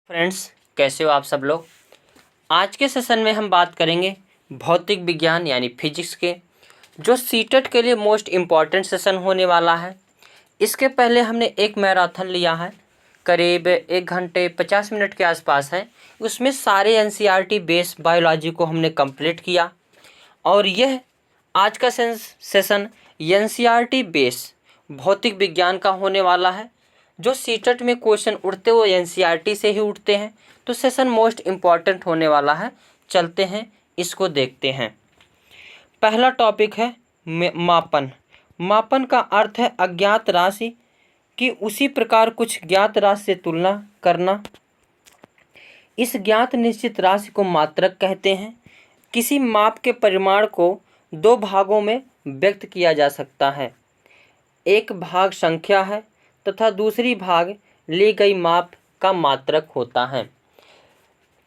Friends, कैसे हो आप सब लोग। आज के सेशन में हम बात करेंगे भौतिक विज्ञान यानी फिजिक्स के, जो सीटेट के लिए मोस्ट इम्पॉर्टेंट सेशन होने वाला है। इसके पहले हमने एक मैराथन लिया है, करीब 1 घंटे 50 मिनट के आसपास है। उसमें सारे एनसीईआरटी बेस बायोलॉजी को हमने कंप्लीट किया और यह आज का सेशन एनसीईआरटी बेस भौतिक विज्ञान का होने वाला है। जो सीटेट में क्वेश्चन उठते वो एनसीईआरटी से ही उठते हैं, तो सेशन मोस्ट इम्पॉर्टेंट होने वाला है। चलते हैं, इसको देखते हैं। पहला टॉपिक है मापन। मापन का अर्थ है अज्ञात राशि की उसी प्रकार कुछ ज्ञात राशि से तुलना करना। इस ज्ञात निश्चित राशि को मात्रक कहते हैं। किसी माप के परिमाण को 2 भागों में व्यक्त किया जा सकता है। एक भाग संख्या है तथा दूसरी भाग ली गई माप का मात्रक होता है।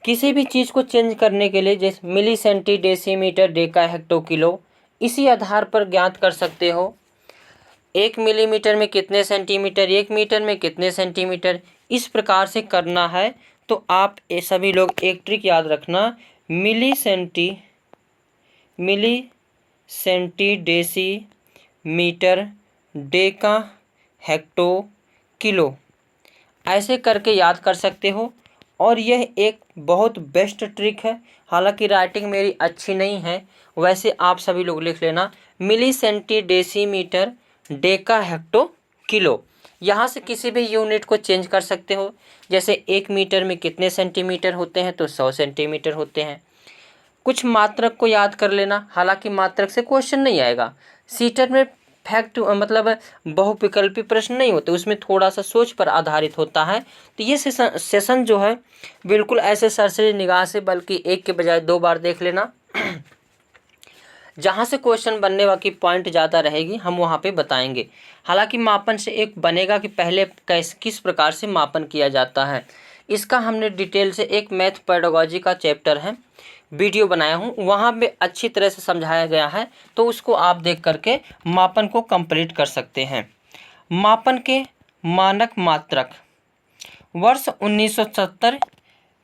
किसी भी चीज़ को चेंज करने के लिए जैसे milli, centi, decimeter, deca, hecto, kilo, इसी आधार पर ज्ञात कर सकते हो। 1 मिलीमीटर में कितने सेंटीमीटर, 1 मीटर में कितने सेंटीमीटर, इस प्रकार से करना है। तो आप ये सभी लोग एक ट्रिक याद रखना, milli centi, decimeter, deca, hecto, kilo, ऐसे करके याद कर सकते हो। और यह एक बहुत बेस्ट ट्रिक है। हालांकि राइटिंग मेरी अच्छी नहीं है, वैसे आप सभी लोग लिख लेना milli, centi, decimeter, deca, hecto, kilo. यहाँ से किसी भी यूनिट को चेंज कर सकते हो। जैसे 1 मीटर में कितने सेंटीमीटर होते हैं, तो 100 सेंटीमीटर होते हैं। कुछ मात्रक को याद कर लेना। हालांकि मात्रक से क्वेश्चन नहीं आएगा। सीटेट में फैक्ट मतलब बहुविकल्पी प्रश्न नहीं होते, उसमें थोड़ा सा सोच पर आधारित होता है। तो ये सेशन जो है बिल्कुल ऐसे सरसरी निगाह से, बल्कि एक के बजाय 2 बार देख लेना। जहाँ से क्वेश्चन बनने वाली पॉइंट ज़्यादा रहेगी हम वहाँ पे बताएंगे। हालांकि मापन से एक बनेगा कि पहले किस प्रकार से मापन किया जाता है, इसका हमने डिटेल से एक मैथ पेडागोजी का चैप्टर है, वीडियो बनाया हूँ, वहाँ पे अच्छी तरह से समझाया गया है। तो उसको आप देख करके मापन को कंप्लीट कर सकते हैं। मापन के मानक मात्रक। वर्ष 1970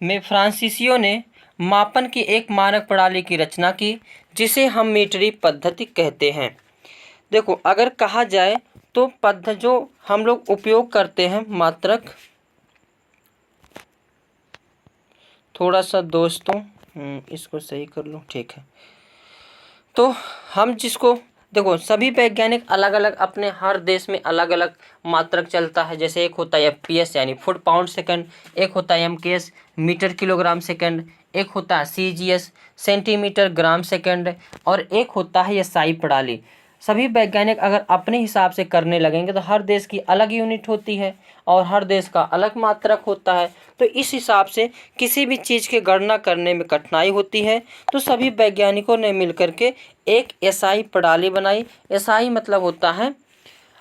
में फ्रांसीसियो ने मापन की एक मानक प्रणाली की रचना की, जिसे हम मीटरी पद्धति कहते हैं। देखो, अगर कहा जाए तो जो हम लोग उपयोग करते हैं मात्रक, थोड़ा सा दोस्तों इसको सही कर लूँ, ठीक है। तो हम जिसको देखो, सभी वैज्ञानिक अलग अलग अपने हर देश में अलग अलग मात्रक चलता है। जैसे एक होता है एफपीएस यानी फुट पाउंड सेकंड, एक होता है एमकेएस मीटर किलोग्राम सेकंड, एक होता है सीजीएस सेंटीमीटर ग्राम सेकंड, और एक होता है एसआई प्रणाली। सभी वैज्ञानिक अगर अपने हिसाब से करने लगेंगे तो हर देश की अलग यूनिट होती है और हर देश का अलग मात्रक होता है। तो इस हिसाब से किसी भी चीज़ की गणना करने में कठिनाई होती है। तो सभी वैज्ञानिकों ने मिलकर के एक एसआई प्रणाली बनाई। एसआई मतलब होता है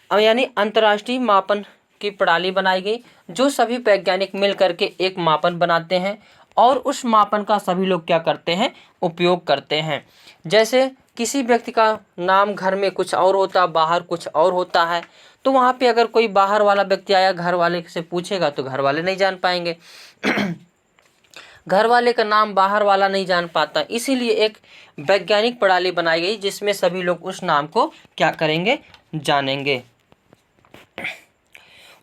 यानी अंतर्राष्ट्रीय मापन की प्रणाली बनाई गई, जो सभी वैज्ञानिक मिल करके एक मापन बनाते हैं और उस मापन का सभी लोग क्या करते हैं, उपयोग करते हैं। जैसे किसी व्यक्ति का नाम घर में कुछ और होता है, बाहर कुछ और होता है, तो वहाँ पे अगर कोई बाहर वाला व्यक्ति आया, घर वाले से पूछेगा तो घर वाले नहीं जान पाएंगे। घर वाले का नाम बाहर वाला नहीं जान पाता, इसीलिए एक वैज्ञानिक प्रणाली बनाई गई जिसमें सभी लोग उस नाम को क्या करेंगे, जानेंगे।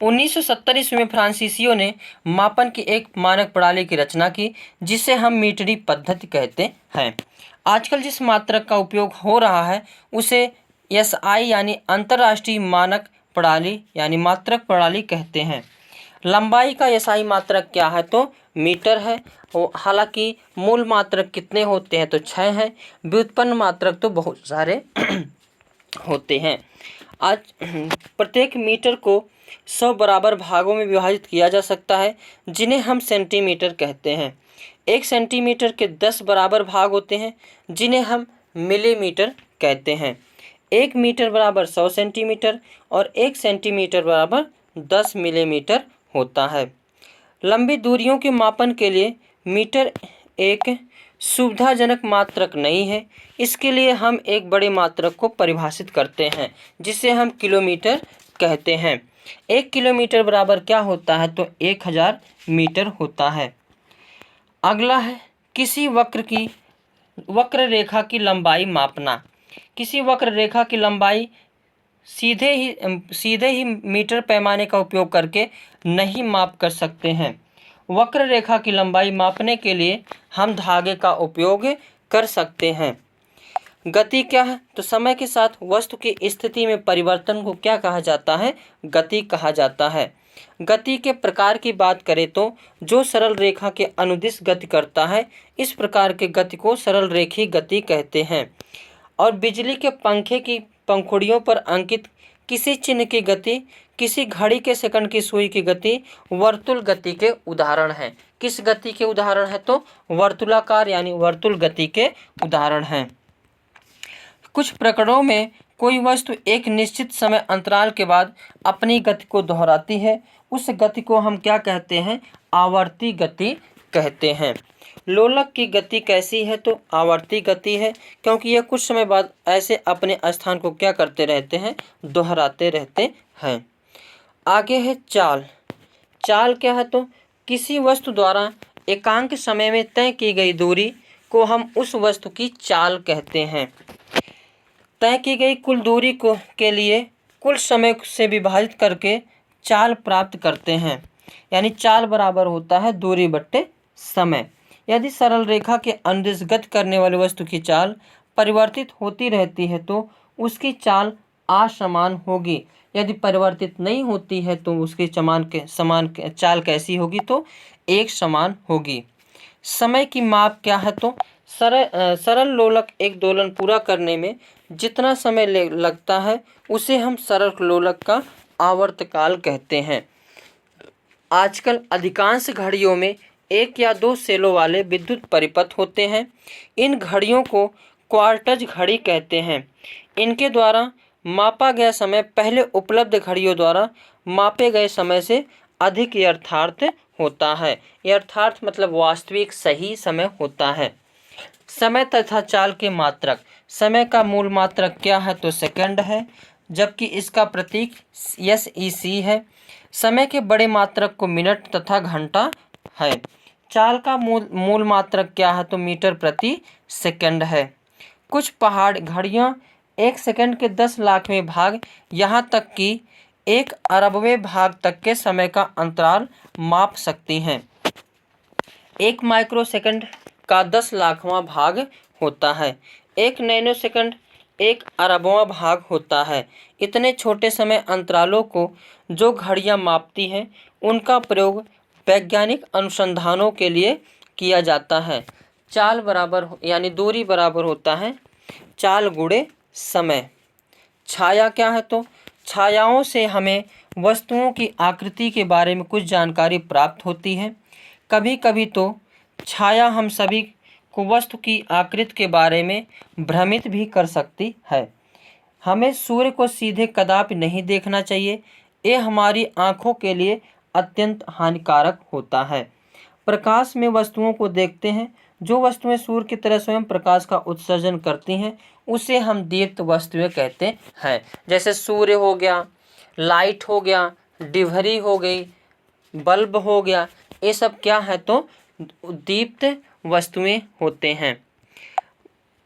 1970 ईस्वी में फ्रांसीसियो ने मापन की एक मानक प्रणाली की रचना की, जिसे हम मीटरी पद्धति कहते हैं। आजकल जिस मात्रक का उपयोग हो रहा है उसे एसआई यानी अंतर्राष्ट्रीय मानक प्रणाली यानी मात्रक प्रणाली कहते हैं। लंबाई का एसआई मात्रक क्या है, तो मीटर है। हालांकि मूल मात्रक कितने होते हैं, तो 6 हैं। व्युत्पन्न मात्रक तो बहुत सारे होते हैं। आज प्रत्येक मीटर को 100 बराबर भागों में विभाजित किया जा सकता है, जिन्हें हम सेंटीमीटर कहते हैं। 1 सेंटीमीटर के 10 बराबर भाग होते हैं, जिन्हें हम मिलीमीटर कहते हैं। 1 मीटर बराबर 100 सेंटीमीटर और 1 सेंटीमीटर बराबर 10 मिलीमीटर होता है। लंबी दूरियों के मापन के लिए मीटर एक सुविधाजनक मात्रक नहीं है। इसके लिए हम एक बड़े मात्रक को परिभाषित करते हैं, जिसे हम किलोमीटर कहते हैं। 1 किलोमीटर बराबर क्या होता है, तो 1000 मीटर होता है। अगला है किसी वक्र रेखा की लंबाई मापना। किसी वक्र रेखा की लंबाई सीधे ही मीटर पैमाने का उपयोग करके नहीं माप कर सकते हैं। वक्र रेखा की लंबाई मापने के लिए हम धागे का उपयोग कर सकते हैं। गति क्या है, तो समय के साथ वस्तु की स्थिति में परिवर्तन को क्या कहा जाता है, गति कहा जाता है। गति के प्रकार की बात करें तो जो सरल रेखा के अनुदिश गति करता है, इस प्रकार के गति को सरल रेखी गति कहते हैं। और बिजली के पंखे की पंखुड़ियों पर अंकित किसी चिन्ह की गति, किसी घड़ी के सेकंड की सुई की गति वर्तुल गति के उदाहरण हैं। किस गति के उदाहरण है, तो वर्तुलाकार यानी वर्तुल गति के उदाहरण हैं। कुछ प्रकरणों में कोई वस्तु एक निश्चित समय अंतराल के बाद अपनी गति को दोहराती है, उस गति को हम क्या कहते हैं, आवर्ती गति कहते हैं। लोलक की गति कैसी है, तो आवर्ती गति है, क्योंकि यह कुछ समय बाद ऐसे अपने स्थान को क्या करते रहते हैं, दोहराते रहते हैं। आगे है चाल। चाल क्या है, तो किसी वस्तु द्वारा एकांक समय में तय की गई दूरी को हम उस वस्तु की चाल कहते हैं। तय की गई कुल दूरी को के लिए कुल समय से विभाजित करके चाल प्राप्त करते हैं, यानी चाल बराबर होता है दूरी बट्टे समय। यदि सरल रेखा के अनुदिश गति करने वाली वस्तु की चाल परिवर्तित होती रहती है तो उसकी चाल असमान होगी। यदि परिवर्तित नहीं होती है तो उसकी समान चाल कैसी होगी, तो एक समान होगी। समय की माप क्या है, तो सरल लोलक एक दोलन पूरा करने में जितना समय लगता है उसे हम सरल लोलक का आवर्तकाल कहते हैं। आजकल अधिकांश घड़ियों में 1 या 2 सेलों वाले विद्युत परिपथ होते हैं। इन घड़ियों को क्वार्टज घड़ी कहते हैं। इनके द्वारा मापा गया समय पहले उपलब्ध घड़ियों द्वारा मापे गए समय से अधिक यथार्थ होता है। यथार्थ मतलब वास्तविक सही समय होता है। समय तथा चाल के मात्रक। समय का मूल मात्रक क्या है, तो सेकंड है, जबकि इसका प्रतीक SEC है। समय के बड़े मात्रक को मिनट तथा घंटा है। चाल का मूल मात्रक क्या है, तो मीटर प्रति सेकंड है। कुछ पहाड़ घड़ियाँ 1 सेकंड के 10 लाखवें भाग यहाँ तक कि 1 अरबवें भाग तक के समय का अंतराल माप सकती हैं। 1 माइक्रोसेकंड का 10 लाखवां भाग होता है। 1 नैनो सेकंड 1 अरबवां भाग होता है। इतने छोटे समय अंतरालों को जो घड़ियां मापती हैं उनका प्रयोग वैज्ञानिक अनुसंधानों के लिए किया जाता है। चाल बराबर यानी दूरी बराबर होता है चाल गुणे समय। छाया क्या है, तो छायाओं से हमें वस्तुओं की आकृति के बारे में कुछ जानकारी प्राप्त होती है। कभी कभी तो छाया हम सभी को वस्तु की आकृति के बारे में भ्रमित भी कर सकती है। हमें सूर्य को सीधे कदापि नहीं देखना चाहिए, ये हमारी आँखों के लिए अत्यंत हानिकारक होता है। प्रकाश में वस्तुओं को देखते हैं। जो वस्तुएं सूर्य की तरह स्वयं प्रकाश का उत्सर्जन करती हैं उसे हम दीप्त वस्तुएं कहते हैं। जैसे सूर्य हो गया, लाइट हो गया, डिभरी हो गई, बल्ब हो गया, ये सब क्या है, तो दीप्त वस्तुएं होते हैं।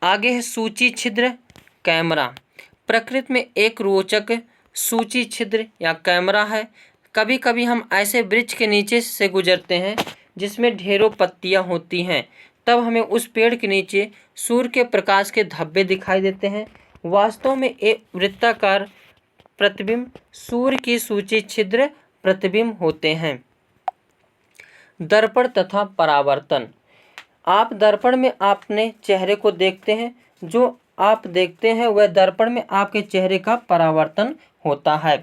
आगे है सूची छिद्र कैमरा। प्रकृति में एक रोचक सूची छिद्र या कैमरा है। कभी कभी हम ऐसे वृक्ष के नीचे से गुजरते हैं जिसमें ढेरों पत्तियां होती हैं, तब हमें उस पेड़ के नीचे सूर्य के प्रकाश के धब्बे दिखाई देते हैं। वास्तव में एक वृत्ताकार प्रतिबिंब सूर्य की सूची छिद्र प्रतिबिंब होते हैं। दर्पण तथा परावर्तन। आप दर्पण में अपने चेहरे को देखते हैं। जो आप देखते हैं वह दर्पण में आपके चेहरे का परावर्तन होता है।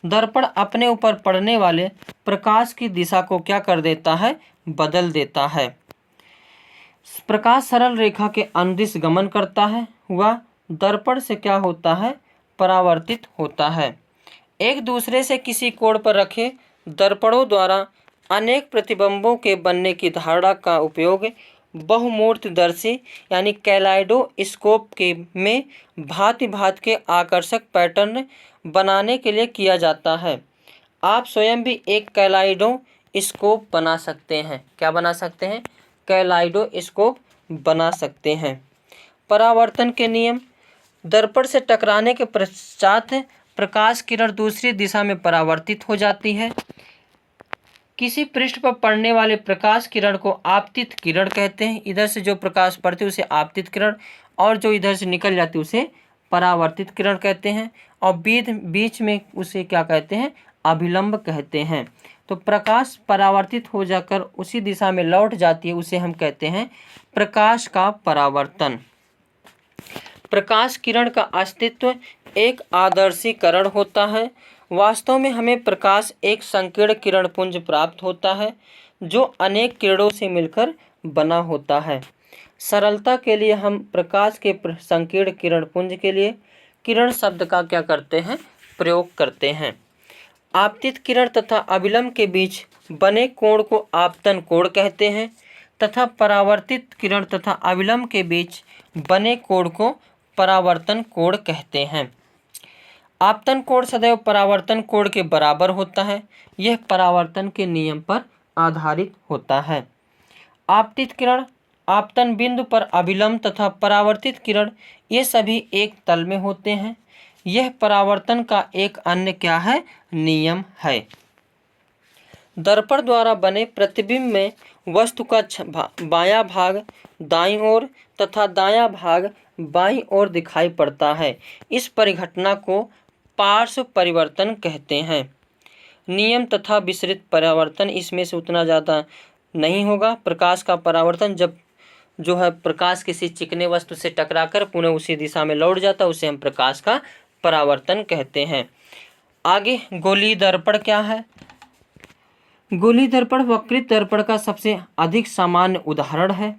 दर्पण अपने ऊपर पड़ने वाले प्रकाश की दिशा को क्या कर देता है, बदल देता है। प्रकाश सरल रेखा के अनुदिश गमन करता है, वह दर्पण से क्या होता है, परावर्तित होता है। एक दूसरे से किसी कोण पर रखे दर्पणों द्वारा अनेक प्रतिबिंबों के बनने की धारणा का उपयोग बहुमूर्तिदर्शी यानी कैलाइडोस्कोप के में भांति भांति के आकर्षक पैटर्न बनाने के लिए किया जाता है। आप स्वयं भी एक कैलाइडोस्कोप बना सकते हैं। क्या बना सकते हैं? कैलाइडोस्कोप बना सकते हैं। परावर्तन के नियम। दर्पण से टकराने के पश्चात प्रकाश किरण दूसरी दिशा में परावर्तित हो जाती है। किसी पृष्ठ पर पड़ने वाले प्रकाश किरण को आपतित किरण कहते हैं। इधर से जो प्रकाश पड़ती है उसे आपतित किरण, और जो इधर से निकल जाती है उसे परावर्तित किरण कहते हैं। और बीच में उसे क्या कहते हैं? अभिलंब कहते हैं। तो प्रकाश परावर्तित हो जाकर उसी दिशा में लौट जाती है, उसे हम कहते हैं प्रकाश का परावर्तन। प्रकाश किरण का अस्तित्व एक आदर्शीकरण होता है। वास्तव में हमें प्रकाश एक संकीर्ण किरण पुंज प्राप्त होता है जो अनेक किरणों से मिलकर बना होता है। सरलता के लिए हम प्रकाश के संकीर्ण किरण पुंज के लिए किरण शब्द का क्या करते हैं? प्रयोग करते हैं। आपतित किरण तथा अभिलंब के बीच बने कोण को आपतन कोण कहते हैं तथा परावर्तित किरण तथा अभिलंब के बीच बने कोण को परावर्तन कोण कहते हैं। आपतन कोण सदैव परावर्तन कोण के बराबर होता है। यह परावर्तन के नियम पर आधारित होता है। आपतित किरण आपतन बिंदु पर अभिलंब तथा परावर्तित किरण ये सभी एक तल में होते हैं। यह परावर्तन का एक अन्य क्या है? नियम है। दर्पण द्वारा बने प्रतिबिंब में वस्तु का बायां भाग दाईं ओर तथा दायां भाग बाईं ओर दिखाई पड़ता है। इस परिघटना को पार्श्व परिवर्तन कहते हैं। नियम तथा विसरित परावर्तन इसमें से उतना ज़्यादा नहीं होगा। प्रकाश का परावर्तन जब जो है प्रकाश किसी चिकने वस्तु से टकराकर पुनः उसी दिशा में लौट जाता है, उसे हम प्रकाश का परावर्तन कहते हैं। आगे गोलीय दर्पण क्या है? गोलीय दर्पण वक्रित दर्पण का सबसे अधिक सामान्य उदाहरण है।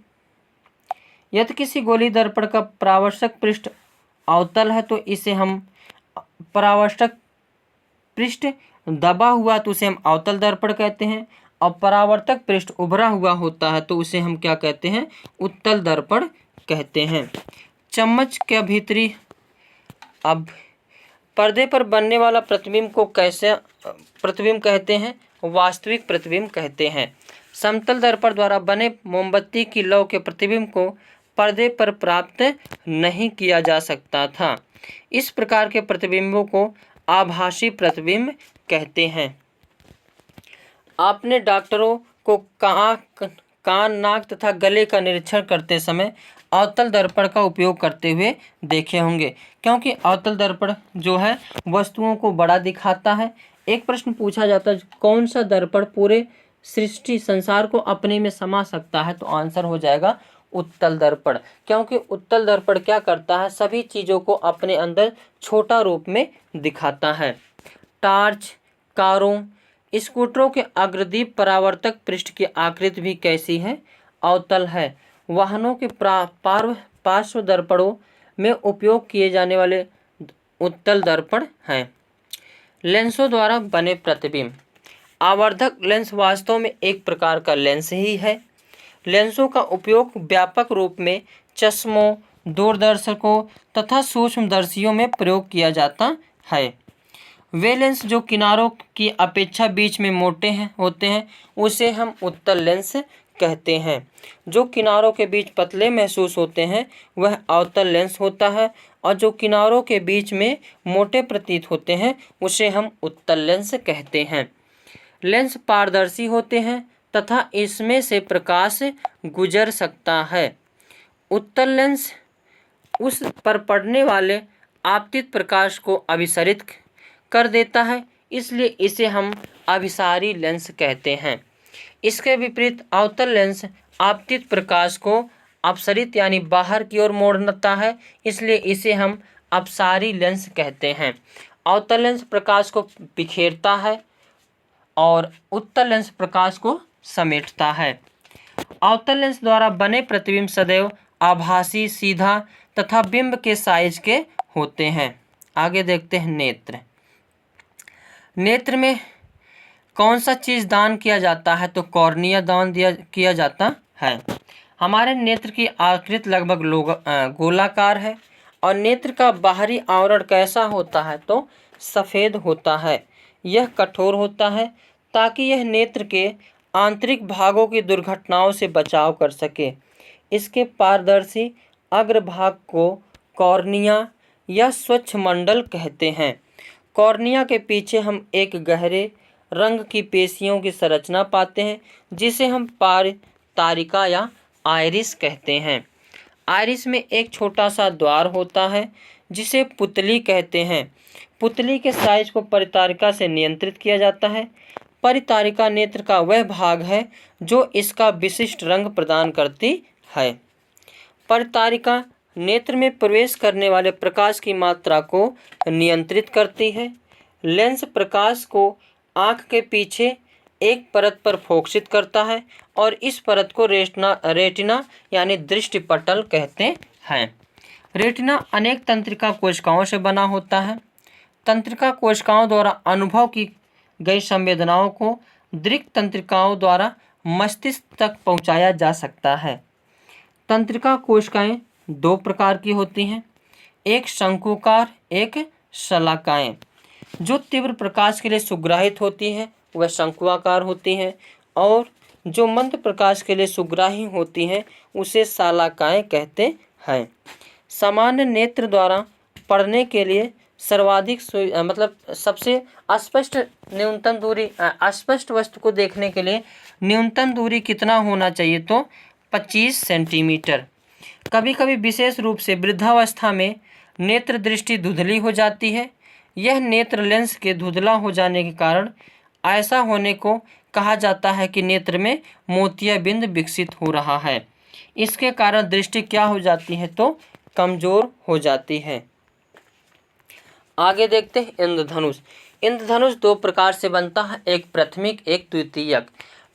यदि किसी गोलीय दर्पण का परावर्तक पृष्ठ अवतल है तो इसे हम परावर्तक पृष्ठ दबा हुआ तो उसे हम अवतल दर्पण कहते हैं, और परावर्तक पृष्ठ उभरा हुआ होता है तो उसे हम क्या कहते हैं? उत्तल दर्पण कहते हैं। चम्मच के भीतरी अब पर्दे पर बनने वाला प्रतिबिंब को कैसे प्रतिबिंब कहते हैं? वास्तविक प्रतिबिंब कहते हैं। समतल दर्पण द्वारा बने मोमबत्ती की लौ के प्रतिबिंब को पर्दे पर प्राप्त नहीं किया जा सकता था। इस प्रकार के प्रतिबिंबों को आभासी प्रतिबिंब कहते हैं। आपने डॉक्टरों को कान, नाक तथा गले का निरीक्षण करते समय अवतल दर्पण का उपयोग करते हुए देखे होंगे, क्योंकि अवतल दर्पण जो है वस्तुओं को बड़ा दिखाता है। एक प्रश्न पूछा जाता है कौन सा दर्पण पूरे सृष्टि संसार को अपने में समा सकता है, तो आंसर हो जाएगा उत्तल दर्पण, क्योंकि उत्तल दर्पण क्या करता है? सभी चीज़ों को अपने अंदर छोटा रूप में दिखाता है। टार्च, कारों, स्कूटरों के अग्रदीप परावर्तक पृष्ठ की आकृति भी कैसी है? अवतल है। वाहनों के पार्श्व दर्पणों में उपयोग किए जाने वाले उत्तल दर्पण हैं। लेंसों द्वारा बने प्रतिबिंब। आवर्धक लेंस वास्तव में एक प्रकार का लेंस ही है। लेंसों का उपयोग व्यापक रूप में चश्मों, दूरदर्शकों तथा सूक्ष्मदर्शियों में प्रयोग किया जाता है। वे लेंस जो किनारों की अपेक्षा बीच में मोटे होते हैं उसे हम उत्तल लेंस कहते हैं। जो किनारों के बीच पतले महसूस होते हैं वह अवतल लेंस होता है, और जो किनारों के बीच में मोटे प्रतीत होते हैं उसे हम उत्तल लेंस कहते हैं। लेंस पारदर्शी होते हैं तथा इसमें से प्रकाश गुजर सकता है। उत्तल लेंस उस पर पड़ने वाले आपतित प्रकाश को अभिसरित कर देता है, इसलिए इसे हम अभिसारी लेंस कहते हैं। इसके विपरीत अवतल लेंस आपतित प्रकाश को अपसरित यानी बाहर की ओर मोड़ता है, इसलिए इसे हम अपसारी लेंस कहते हैं। अवतल लेंस प्रकाश को बिखेरता है और उत्तल लेंस प्रकाश को समेटता है। अवतल लेंस द्वारा बने प्रतिबिंब सदैव आभासी, सीधा तथा बिंब के साइज के होते हैं। आगे देखते हैं नेत्र। नेत्र में कौन सा चीज़ दान किया जाता है? तो कॉर्निया दान किया जाता है। हमारे नेत्र की आकृति लगभग गोलाकार है और नेत्र का बाहरी आवरण कैसा होता है? तो सफ़ेद होता है। यह कठोर होता है ताकि यह नेत्र के आंतरिक भागों की दुर्घटनाओं से बचाव कर सके। इसके पारदर्शी अग्रभाग को कॉर्निया या स्वच्छ मंडल कहते हैं। कॉर्निया के पीछे हम एक गहरे रंग की पेशियों की संरचना पाते हैं जिसे हम परितारिका या आइरिस कहते हैं। आइरिस में एक छोटा सा द्वार होता है जिसे पुतली कहते हैं। पुतली के साइज को परितारिका से नियंत्रित किया जाता है। परितारिका नेत्र का वह भाग है जो इसका विशिष्ट रंग प्रदान करती है। परितारिका नेत्र में प्रवेश करने वाले प्रकाश की मात्रा को नियंत्रित करती है। लेंस प्रकाश को आँख के पीछे एक परत पर फोकसित करता है और इस परत को रेटिना यानी दृष्टिपटल कहते हैं। रेटिना अनेक तंत्रिका कोशिकाओं से बना होता है। तंत्रिका कोशिकाओं द्वारा अनुभव की गई संवेदनाओं को दृक् तंत्रिकाओं द्वारा मस्तिष्क तक पहुंचाया जा सकता है। तंत्रिका कोशिकाएं दो प्रकार की होती हैं, एक शंकुकार, एक शलाकाएं। जो तीव्र प्रकाश के लिए सुग्राहित होती हैं वह शंकुआकार होती हैं और जो मंद प्रकाश के लिए सुग्राही होती हैं उसे शलाकाएं कहते हैं। सामान्य नेत्र द्वारा पढ़ने के लिए सर्वाधिक सबसे अस्पष्ट वस्तु को देखने के लिए न्यूनतम दूरी कितना होना चाहिए तो 25 सेंटीमीटर। कभी कभी विशेष रूप से वृद्धावस्था में नेत्र दृष्टि धुंधली हो जाती है। यह नेत्र लेंस के धुंधला हो जाने के कारण ऐसा होने को कहा जाता है कि नेत्र में मोतियाबिंद विकसित हो रहा है। इसके कारण दृष्टि क्या हो जाती है तो कमजोर हो जाती है। आगे देखते हैं इंद्रधनुष। इंद्रधनुष दो प्रकार से बनता है, एक प्राथमिक, एक द्वितीयक।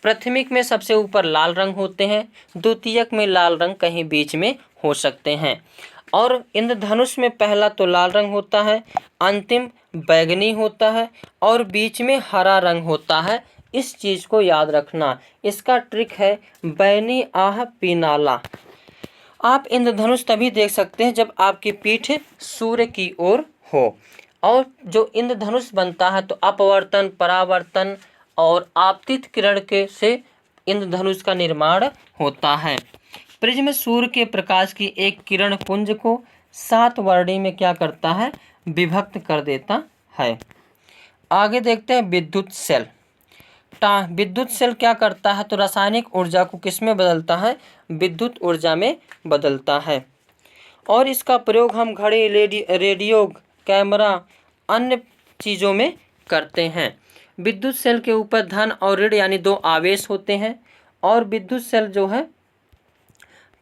प्राथमिक में सबसे ऊपर लाल रंग होते हैं, द्वितीयक में लाल रंग कहीं बीच में हो सकते हैं। और इंद्रधनुष में पहला तो लाल रंग होता है, अंतिम बैगनी होता है और बीच में हरा रंग होता है। इस चीज़ को याद रखना। इसका ट्रिक है बैनी आह पीनाला। आप इंद्रधनुष तभी देख सकते हैं जब आपकी पीठ सूर्य की ओर हो। और जो इंद्रधनुष बनता है तो अपवर्तन, परावर्तन और आपतित किरण के से इंद्रधनुष का निर्माण होता है। प्रिज्म सूर्य के प्रकाश की एक किरण पुंज को 7 वर्णी में क्या करता है, विभक्त कर देता है। आगे देखते हैं विद्युत सेल। विद्युत सेल क्या करता है तो रासायनिक ऊर्जा को किस में बदलता है, विद्युत ऊर्जा में बदलता है। और इसका प्रयोग हम घड़ी, रेडियो, कैमरा, अन्य चीज़ों में करते हैं। विद्युत सेल के ऊपर धन और ऋण यानी 2 आवेश होते हैं और विद्युत सेल जो है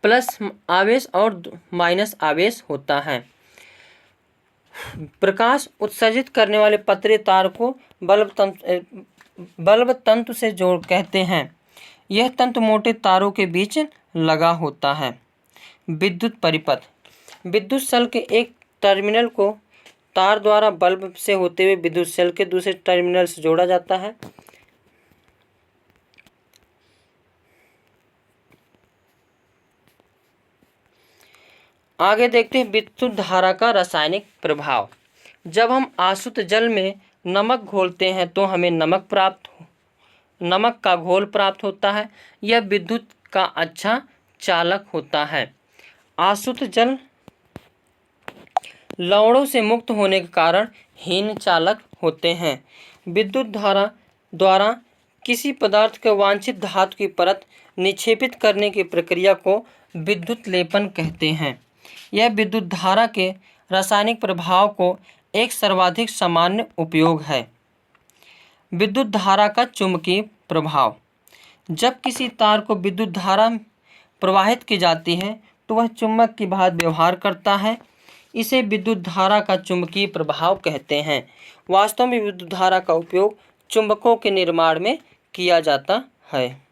प्लस आवेश और माइनस आवेश होता है। प्रकाश उत्सर्जित करने वाले पतले तार को बल्ब तंतु से जोड़ कहते हैं। यह तंतु मोटे तारों के बीच लगा होता है। विद्युत परिपथ। विद्युत सेल के एक टर्मिनल को तार द्वारा बल्ब से होते हुए विद्युत सेल के दूसरे टर्मिनल से जोड़ा जाता है। आगे देखते हैं विद्युत धारा का रासायनिक प्रभाव। जब हम आसुत जल में नमक घोलते हैं तो हमें नमक का घोल प्राप्त होता है। यह विद्युत का अच्छा चालक होता है। आसुत जल लवणों से मुक्त होने के कारण हीन चालक होते हैं। विद्युत धारा द्वारा किसी पदार्थ के वांछित धातु की परत निक्षेपित करने की प्रक्रिया को विद्युत लेपन कहते हैं। यह विद्युत धारा के रासायनिक प्रभाव को एक सर्वाधिक सामान्य उपयोग है। विद्युत धारा का चुंबकीय प्रभाव। जब किसी तार को विद्युत धारा प्रवाहित की जाती है तो वह चुंबक की भांति व्यवहार करता है। इसे विद्युत धारा का चुंबकीय प्रभाव कहते हैं। वास्तव में विद्युत धारा का उपयोग चुंबकों के निर्माण में किया जाता है।